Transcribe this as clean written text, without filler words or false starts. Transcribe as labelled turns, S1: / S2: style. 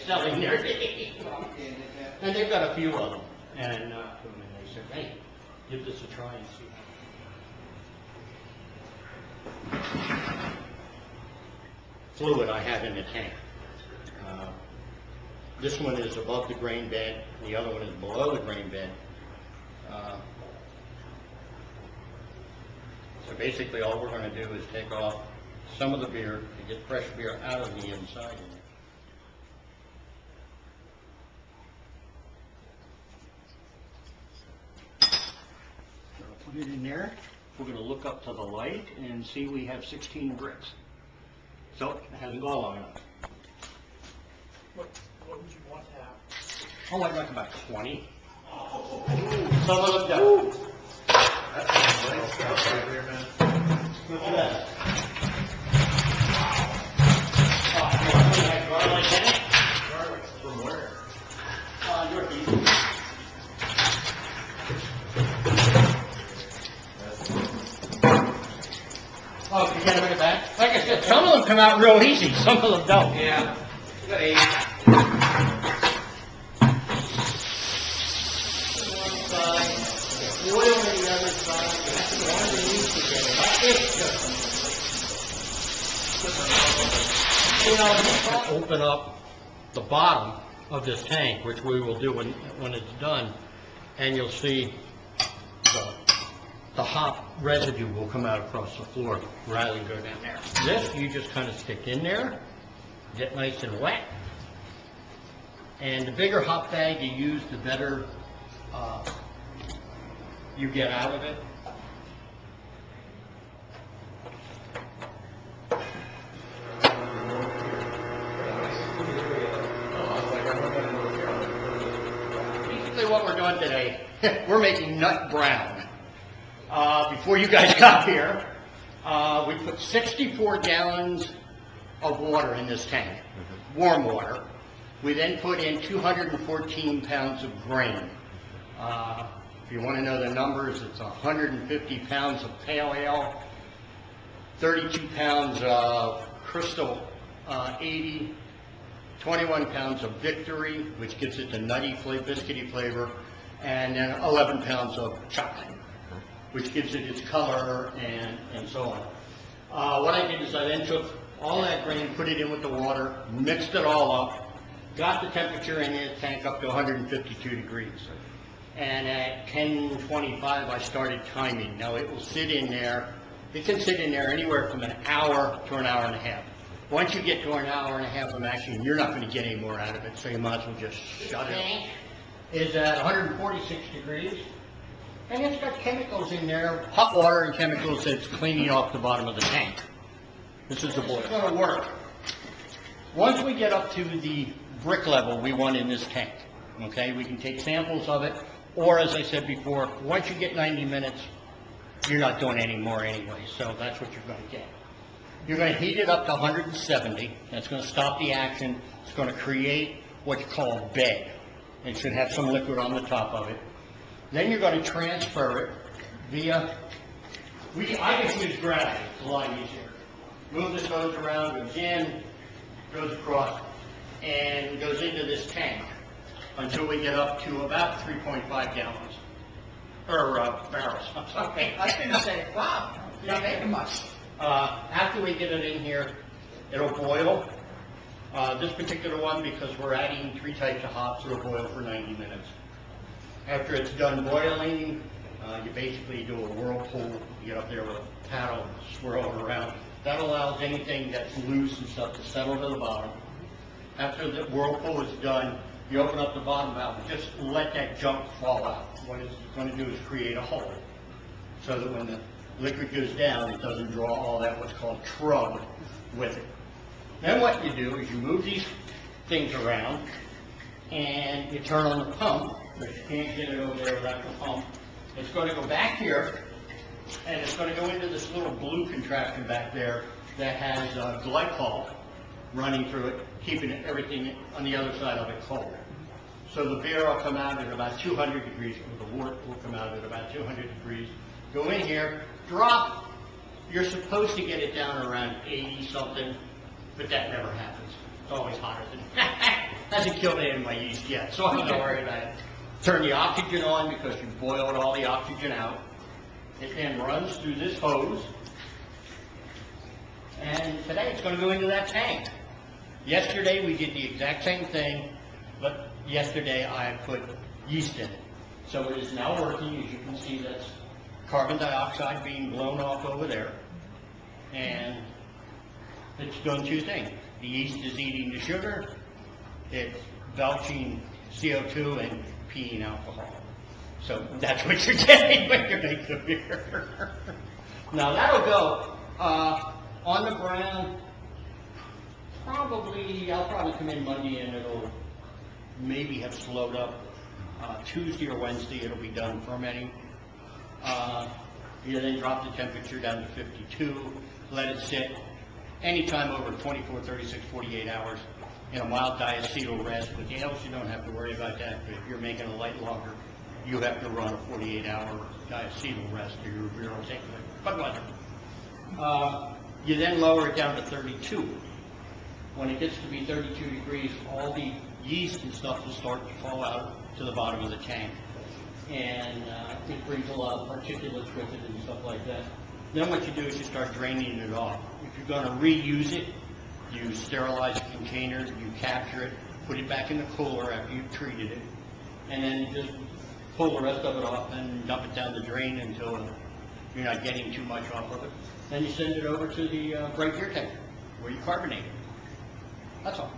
S1: selling their day. And they've got a few of them. And they said, hey, give this a try and see how. Fluid I have in the tank. This one is above the grain bed, the other one is below the grain bed. So basically all we're going to do is take off some of the beer to get fresh beer out of the inside. So I'll put it in there. We're going to look up to the light and see we have 16 bricks. So it hasn't gone long enough.
S2: What would you want to have?
S1: Oh, I'd like about 20. Some of them don't.
S3: That's nice stuff right there, man.
S1: Look at that. Oh, you want to have garlic in it?
S3: Garlic from where?
S1: Northeast. Oh, you gotta bring it back? Like I said, some of them come out real easy, some of them don't.
S3: Yeah. You got 8.
S1: One side, the oil on the other side, that's the one we need to get it. Like this, open up the bottom of this tank, which we will do when it's done, and you'll see the hop residue will come out across the floor rather than go down there. This, you just kind of stick in there, get nice and wet, and the bigger hop bag you use, the better you get out of it. Basically what we're doing today, we're making nut brown. Before you guys got here, we put 64 gallons of water in this tank, warm water. We then put in 214 pounds of grain. If you want to know the numbers, it's 150 pounds of pale ale, 32 pounds of crystal 80, 21 pounds of victory, which gives it the nutty, biscuity flavor, and then 11 pounds of chocolate, which gives it its color and so on. What I did is I then took all that grain, put it in with the water, mixed it all up, got the temperature in the tank up to 152 degrees. And at 10:25 I started timing. Now it will sit in there, it can sit in there anywhere from an hour to an hour and a half. Once you get to an hour and a half of action, you're not going to get any more out of it, so you might as well just shut it off. Is at 146 degrees. And it's got chemicals in there, hot water and chemicals that's cleaning off the bottom of the tank. This is the boiler. It's going to work. Once we get up to the brick level we want in this tank, okay, we can take samples of it, or as I said before, once you get 90 minutes, you're not doing any more anyway, so that's what you're going to get. You're going to heat it up to 170. That's going to stop the action. It's going to create what you call a bed. It should have some liquid on the top of it. Then you're going to transfer it via, I just use gravity, it's a lot easier. Move this hose around, goes in, goes across, and goes into this tank until we get up to about 3.5 gallons, or barrels, I'm sorry.
S2: I was going to say, wow, you're not making much.
S1: After we get it in here, it'll boil. This particular one, because we're adding 3 types of hops, it'll boil for 90 minutes. After it's done boiling, you basically do a whirlpool. You get up there with a paddle, swirl it around. That allows anything that's loose and stuff to settle to the bottom. After the whirlpool is done, you open up the bottom valve and just let that junk fall out. What it's going to do is create a hole so that when the liquid goes down, it doesn't draw all that what's called trub with it. Then what you do is you move these things around and you turn on the pump, but you can't get it over there without the pump. It's going to go back here, and it's going to go into this little blue contraption back there that has glycol running through it, keeping everything on the other side of it cold. So the beer will come out at about 200 degrees, or the wort will come out at about 200 degrees. Go in here, drop. You're supposed to get it down around 80 something, but that never happens. It's always hotter than that. Hasn't killed any of my yeast yet, so I'm not worried about it. Turn the oxygen on because you boiled all the oxygen out. It then runs through this hose. And today it's going to go into that tank. Yesterday we did the exact same thing, but yesterday I put yeast in it. So it is now working. As you can see, that's carbon dioxide being blown off over there. And it's doing two things. The yeast is eating the sugar, it's belching CO2 and peeing alcohol. So that's what you're getting when you make the beer. Now that'll go on the ground. I'll probably come in Monday and it'll maybe have slowed up. Tuesday or Wednesday it'll be done fermenting. You then drop the temperature down to 52, let it sit anytime over 24, 36, 48 hours in a mild diacetyl rest. With the ales, you don't have to worry about that, but if you're making a light lager, you have to run a 48-hour diacetyl rest or your beer will take Budweiser. You then lower it down to 32. When it gets to be 32 degrees, all the yeast and stuff will start to fall out to the bottom of the tank. And it brings a lot of particulates with it and stuff like that. Then what you do is you start draining it off. If you're going to reuse it, you sterilize the container, you capture it, put it back in the cooler after you've treated it, and then just pull the rest of it off and dump it down the drain until you're not getting too much off of it. Then you send it over to the bright beer tank where you carbonate it. That's all.